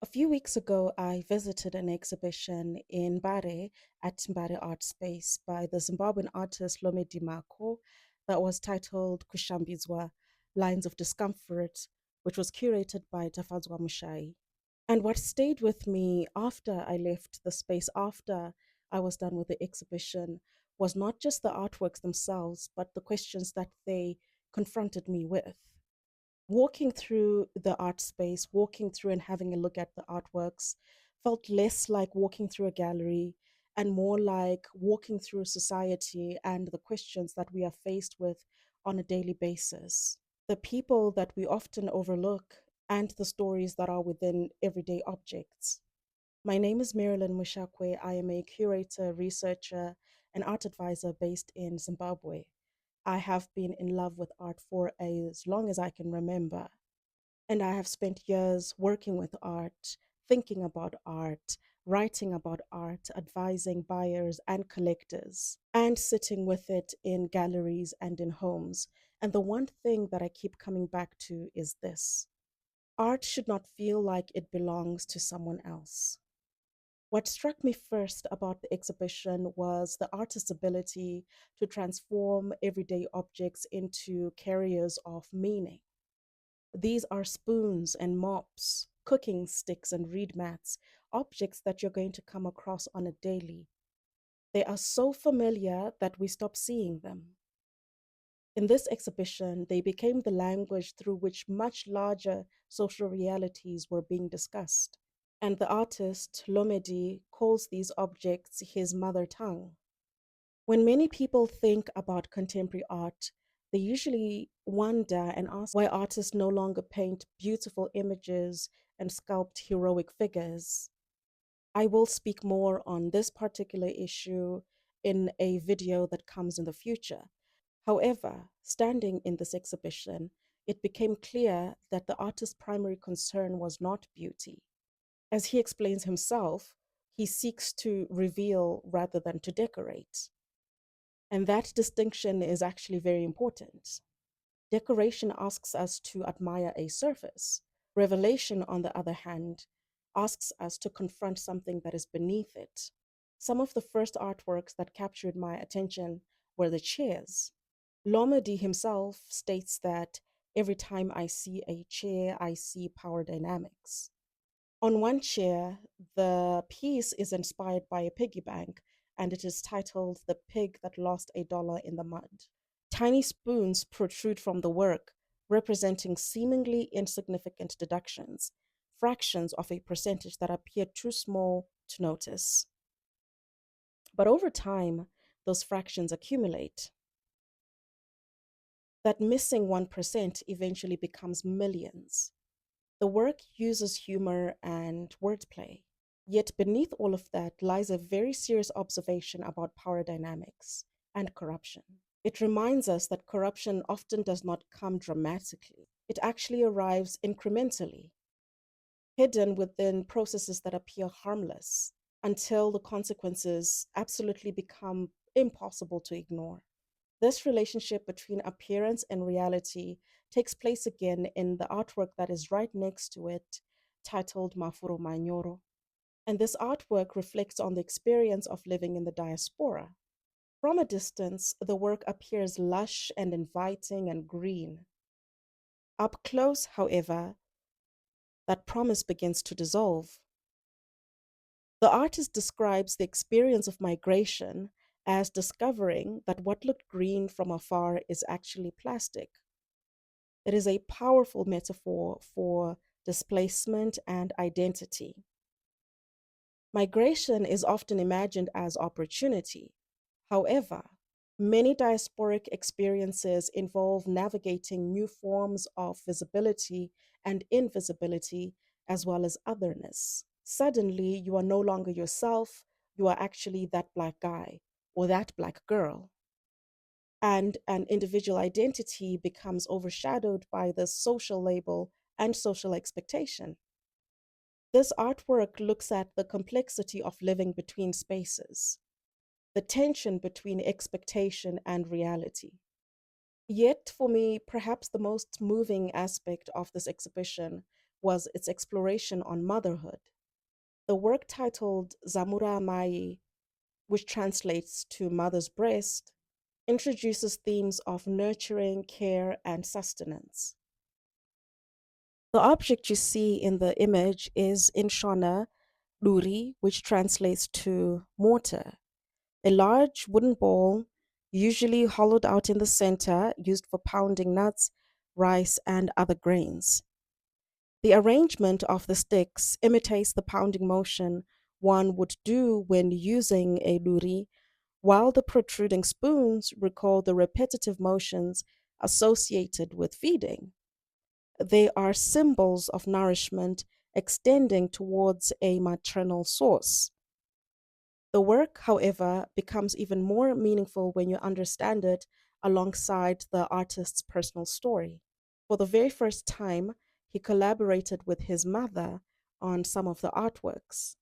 A few weeks ago, I visited an exhibition in Mbare at Mbare Art Space by the Zimbabwean artist Lomedy Mhako that was titled Kushambidzwa, Lines of Discomfort, which was curated by Tafadzwa Mushai. And what stayed with me after I left the space, after I was done with the exhibition, was not just the artworks themselves, but the questions that they confronted me with. Walking through the art space, walking through and having a look at the artworks felt less like walking through a gallery and more like walking through society and the questions that we are faced with on a daily basis. The people that we often overlook and the stories that are within everyday objects. My name is Marilyn Mushakwe. I am a curator, researcher, and art advisor based in Zimbabwe. I have been in love with art for as long as I can remember. And I have spent years working with art, thinking about art, writing about art, advising buyers and collectors, and sitting with it in galleries and in homes. And the one thing that I keep coming back to is this: art should not feel like it belongs to someone else. What struck me first about the exhibition was the artist's ability to transform everyday objects into carriers of meaning. These are spoons and mops, cooking sticks and reed mats, objects that you're going to come across on a daily. They are so familiar that we stop seeing them. In this exhibition, they became the language through which much larger social realities were being discussed. And the artist, Lomedy, calls these objects his mother tongue. When many people think about contemporary art, they usually wonder and ask why artists no longer paint beautiful images and sculpt heroic figures. I will speak more on this particular issue in a video that comes in the future. However, standing in this exhibition, it became clear that the artist's primary concern was not beauty. As he explains himself, he seeks to reveal rather than to decorate. And that distinction is actually very important. Decoration asks us to admire a surface. Revelation, on the other hand, asks us to confront something that is beneath it. Some of the first artworks that captured my attention were the chairs. Lomedy himself states that every time I see a chair, I see power dynamics. On one chair, the piece is inspired by a piggy bank, and it is titled The Pig That Lost a Dollar in the Mud. Tiny spoons protrude from the work, representing seemingly insignificant deductions, fractions of a percentage that appear too small to notice. But over time, those fractions accumulate. That missing 1% eventually becomes millions. The work uses humor and wordplay. Yet beneath all of that lies a very serious observation about power dynamics and corruption. It reminds us that corruption often does not come dramatically. It actually arrives incrementally, hidden within processes that appear harmless until the consequences absolutely become impossible to ignore. This relationship between appearance and reality takes place again in the artwork that is right next to it, titled Mafuro Manyoro. And this artwork reflects on the experience of living in the diaspora. From a distance, the work appears lush and inviting and green. Up close, however, that promise begins to dissolve. The artist describes the experience of migration as discovering that what looked green from afar is actually plastic. It is a powerful metaphor for displacement and identity. Migration is often imagined as opportunity. However, many diasporic experiences involve navigating new forms of visibility and invisibility, as well as otherness. Suddenly, you are no longer yourself, you are actually that Black guy or that Black girl. And an individual identity becomes overshadowed by the social label and social expectation. This artwork looks at the complexity of living between spaces, the tension between expectation and reality. Yet, for me, perhaps the most moving aspect of this exhibition was its exploration on motherhood. The work titled Zamura Mai, which translates to mother's breast, introduces themes of nurturing, care, and sustenance. The object you see in the image is in Shona Duri, which translates to mortar, a large wooden ball, usually hollowed out in the center, used for pounding nuts, rice, and other grains. The arrangement of the sticks imitates the pounding motion one would do when using a luri, while the protruding spoons recall the repetitive motions associated with feeding. They are symbols of nourishment extending towards a maternal source. The work, however, becomes even more meaningful when you understand it alongside the artist's personal story. For the very first time, he collaborated with his mother on some of the artworks.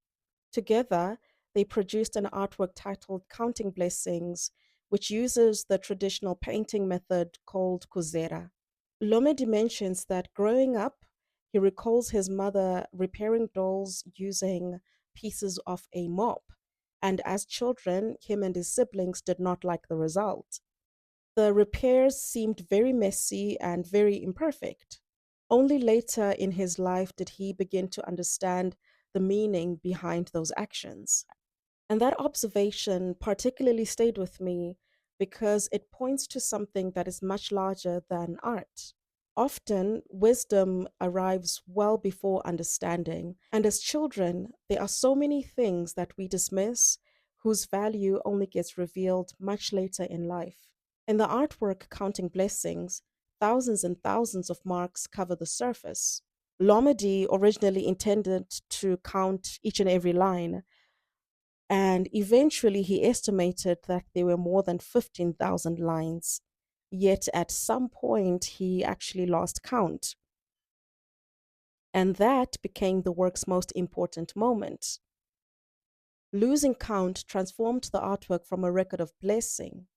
Together, they produced an artwork titled Counting Blessings, which uses the traditional painting method called kuzera. Lomedy mentions that growing up, he recalls his mother repairing dolls using pieces of a mop, and as children, him and his siblings did not like the result. The repairs seemed very messy and very imperfect. Only later in his life did he begin to understand the meaning behind those actions. And that observation particularly stayed with me because it points to something that is much larger than art. Often, wisdom arrives well before understanding, and as children, there are so many things that we dismiss whose value only gets revealed much later in life. In the artwork Counting Blessings, thousands and thousands of marks cover the surface. Lomedy originally intended to count each and every line, and eventually he estimated that there were more than 15,000 lines. Yet at some point, he actually lost count. And that became the work's most important moment. Losing count transformed the artwork from a record of blessing.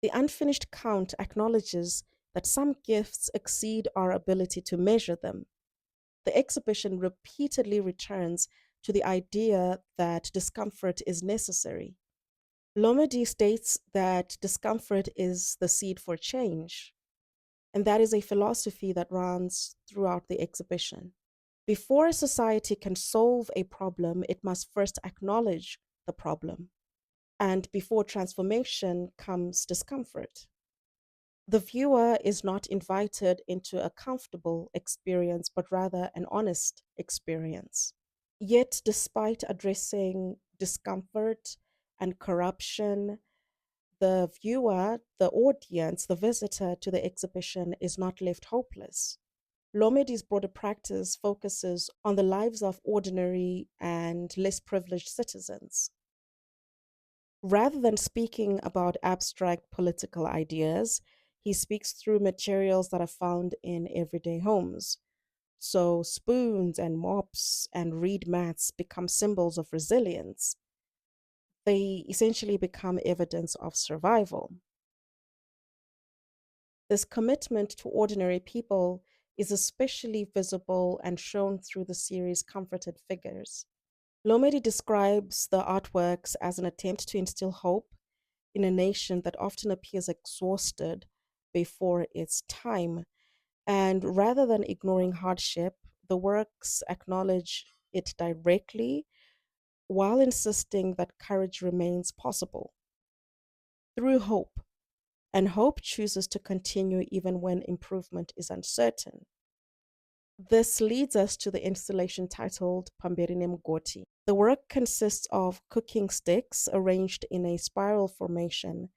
The unfinished count acknowledges that some gifts exceed our ability to measure them. The exhibition repeatedly returns to the idea that discomfort is necessary. Lomedy states that discomfort is the seed for change, and that is a philosophy that runs throughout the exhibition. Before a society can solve a problem, it must first acknowledge the problem. And before transformation comes discomfort. The viewer is not invited into a comfortable experience, but rather an honest experience. Yet, despite addressing discomfort and corruption, the viewer, the audience, the visitor to the exhibition is not left hopeless. Lomedy's broader practice focuses on the lives of ordinary and less privileged citizens. Rather than speaking about abstract political ideas, he speaks through materials that are found in everyday homes. So, spoons and mops and reed mats become symbols of resilience. They essentially become evidence of survival. This commitment to ordinary people is especially visible and shown through the series Comforted Figures. Lomedy describes the artworks as an attempt to instill hope in a nation that often appears exhausted before its time. And rather than ignoring hardship, the works acknowledge it directly while insisting that courage remains possible through hope. And hope chooses to continue even when improvement is uncertain. This leads us to the installation titled Pamberine Mgoti. The work consists of cooking sticks arranged in a spiral formation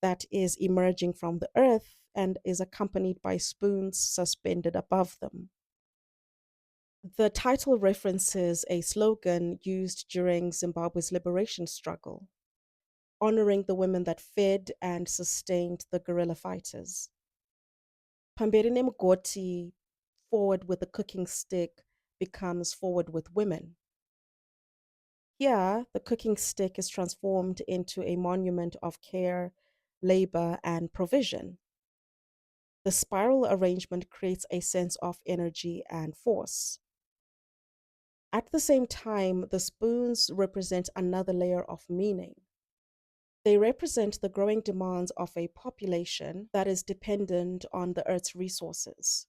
that is emerging from the earth and is accompanied by spoons suspended above them. The title references a slogan used during Zimbabwe's liberation struggle, honoring the women that fed and sustained the guerrilla fighters. Pamberine Mgoti, forward with the cooking stick, becomes forward with women. Here, the cooking stick is transformed into a monument of care, labor, and provision. The spiral arrangement creates a sense of energy and force. At the same time, the spoons represent another layer of meaning. They represent the growing demands of a population that is dependent on the Earth's resources.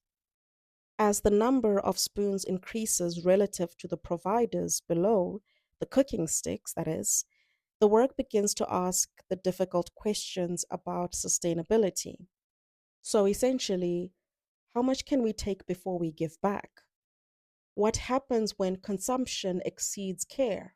As the number of spoons increases relative to the providers below, the cooking sticks, that is, the work begins to ask the difficult questions about sustainability. So essentially, how much can we take before we give back? What happens when consumption exceeds care?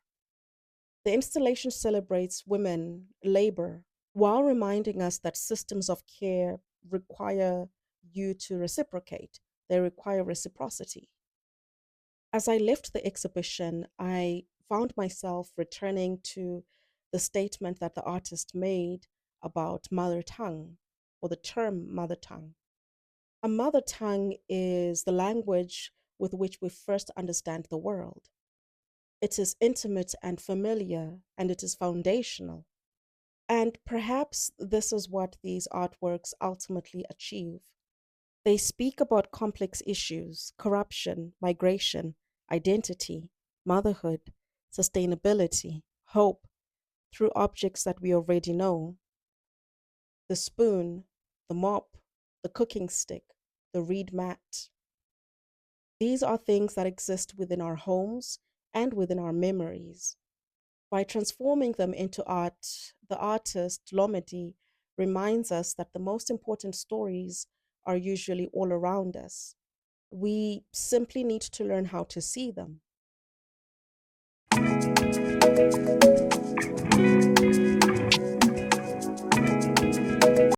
The installation celebrates women, labor, while reminding us that systems of care require you to reciprocate, they require reciprocity. As I left the exhibition, I found myself returning to the statement that the artist made about mother tongue, or the term mother tongue. A mother tongue is the language with which we first understand the world. It is intimate and familiar, and it is foundational. And perhaps this is what these artworks ultimately achieve. They speak about complex issues: corruption, migration, identity, motherhood, sustainability, hope, through objects that we already know: the spoon, the mop, the cooking stick, the reed mat. These are things that exist within our homes and within our memories. By transforming them into art, the artist, Lomedy, reminds us that the most important stories are usually all around us. We simply need to learn how to see them.